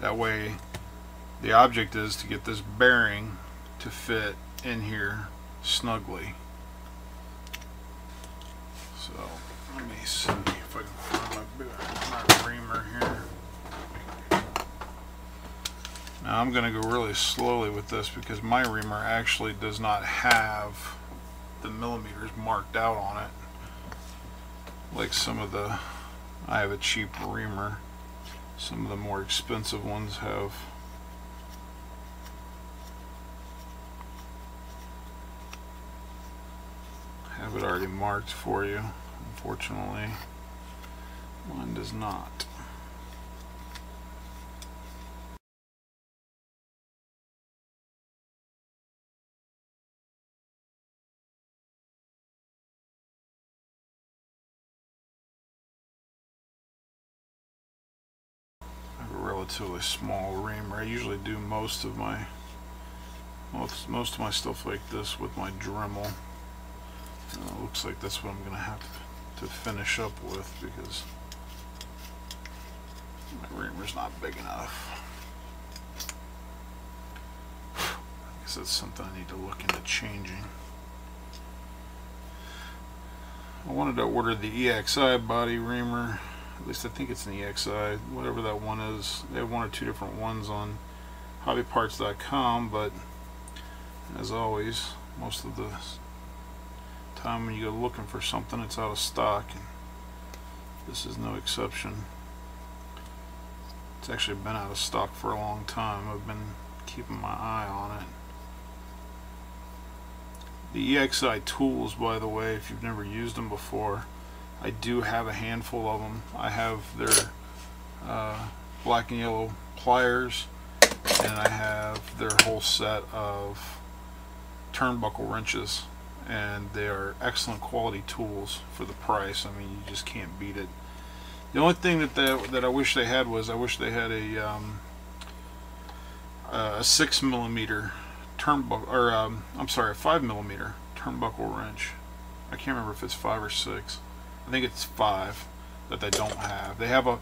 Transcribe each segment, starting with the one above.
That way the object is to get this bearing to fit in here snugly. So let me see if I can find my reamer here. Now I'm going to go really slowly with this because my reamer actually does not have the millimeters marked out on it like some of the, I have a cheap reamer. Some of the more expensive ones have it already marked for you. Unfortunately, mine does not. I have a relatively small reamer. I usually do most of my stuff like this with my Dremel. It looks like that's what I'm going to have to finish up with because my reamer's not big enough. I guess that's something I need to look into changing. I wanted to order the EXI body reamer. At least I think it's an EXI, whatever that one is. They have one or two different ones on hobbyparts.com, but as always, most of the time when you go looking for something, it's out of stock, and this is no exception. It's actually been out of stock for a long time. I've been keeping my eye on it. The EXI tools, by the way, if you've never used them before, I do have a handful of them. I have their black and yellow pliers, and I have their whole set of turnbuckle wrenches, and they are excellent quality tools for the price. I mean, you just can't beat it. The only thing that I wish they had was, I wish they had a 6mm turnbuckle, or I'm sorry, a 5mm turnbuckle wrench. I can't remember if it's 5 or 6. I think it's 5 that they don't have. They have a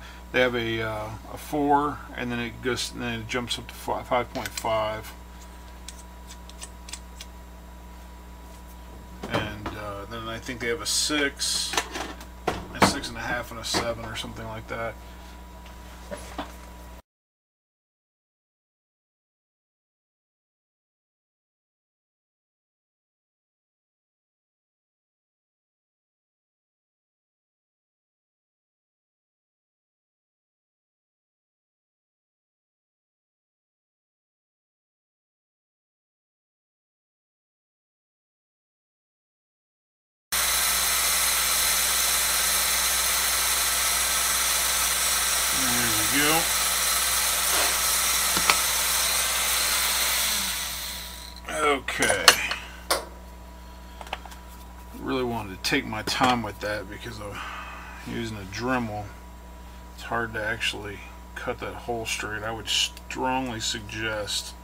4, and then it jumps up to 5.5. And then I think they have a 6, a 6.5, and a 7 or something like that. Go. Okay. Really wanted to take my time with that because of using a Dremel. It's hard to actually cut that hole straight. I would strongly suggest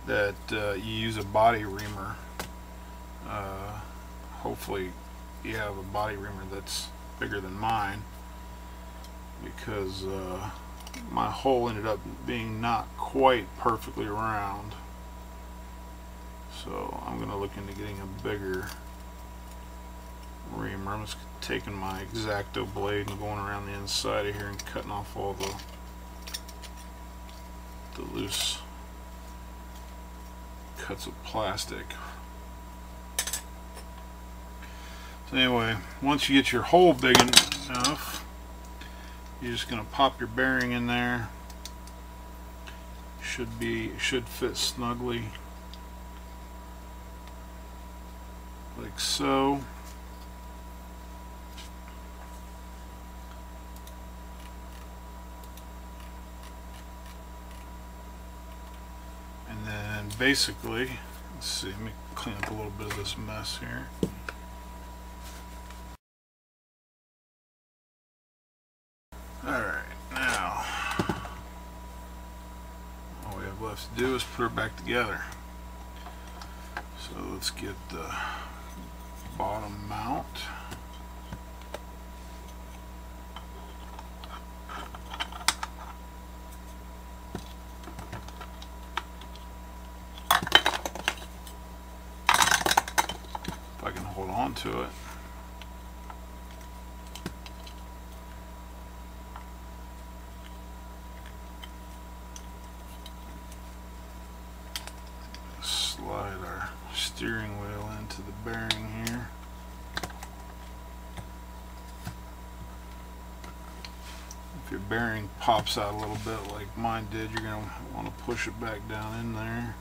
that you use a body reamer. Hopefully you have a body reamer that's bigger than mine, because my hole ended up being not quite perfectly round. So I'm going to look into getting a bigger reamer. I'm just taking my X-Acto blade and going around the inside of here and cutting off all the loose cuts of plastic. So anyway, once you get your hole big enough, you're just going to pop your bearing in there. Should fit snugly, like so. And then basically, let's see, let me clean up a little bit of this mess here. Alright, now all we have left to do is put her back together. So let's get the bottom mount. to it. Slide our steering wheel into the bearing here. If your bearing pops out a little bit like mine did, you're going to want to push it back down in there.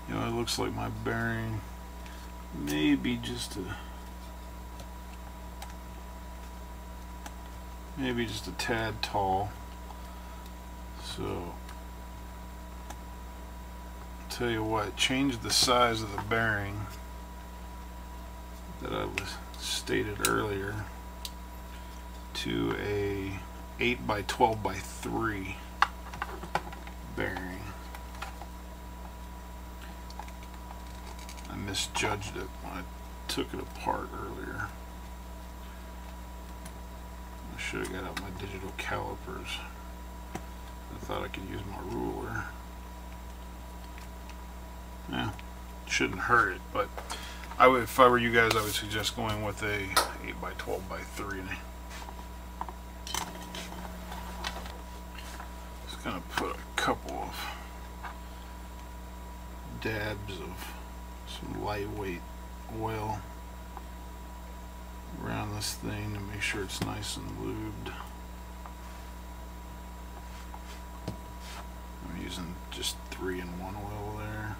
You know, it looks like my bearing maybe just a tad tall. So I'll tell you what, change the size of the bearing that I was stated earlier to a 8 by 12 by 3 bearing. I misjudged it when I took it apart earlier. I should have got out my digital calipers. I thought I could use my ruler. Yeah, shouldn't hurt it, but I would, if I were you guys, I would suggest going with a 8 by 12 by 3. Just gonna put a couple of dabs of some lightweight oil around this thing to make sure it's nice and lubed. I'm using just 3-in-1 oil there.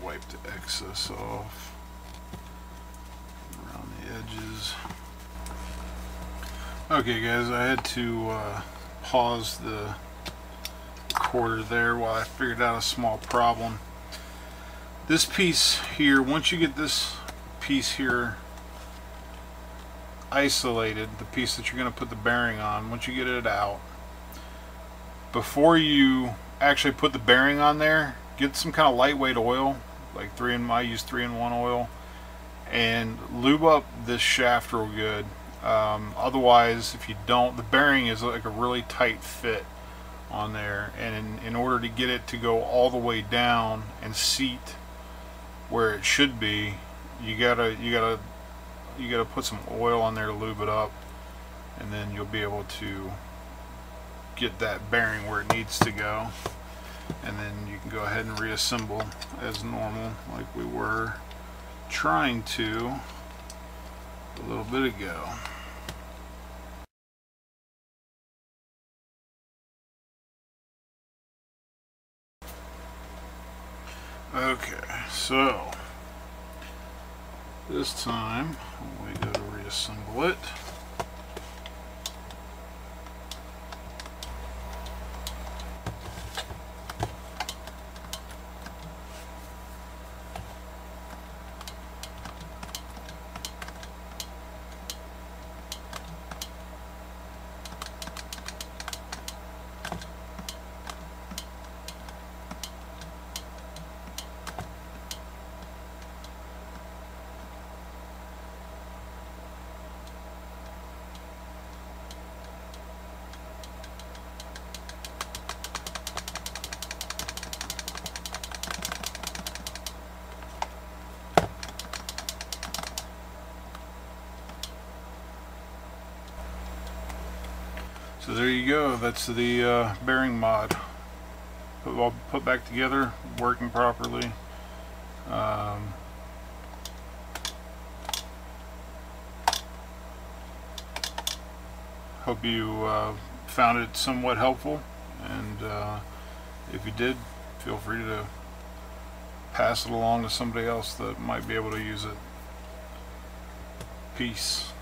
Wipe the excess off around the edges. Okay guys, I had to pause the recorder there while I figured out a small problem. This piece here, once you get this piece here isolated, the piece that you're going to put the bearing on, once you get it out, before you actually put the bearing on there, get some kind of lightweight oil, like I use 3-in-1 oil, and lube up this shaft real good. Otherwise, if you don't, the bearing is like a really tight fit on there, and in order to get it to go all the way down and seat where it should be, you gotta put some oil on there to lube it up, and then you'll be able to get that bearing where it needs to go. And then you can go ahead and reassemble as normal, like we were trying to a little bit ago. Okay, so this time we go to reassemble it. So there you go, that's the bearing mod. all put back together, working properly. Hope you found it somewhat helpful, and if you did, feel free to pass it along to somebody else that might be able to use it. Peace.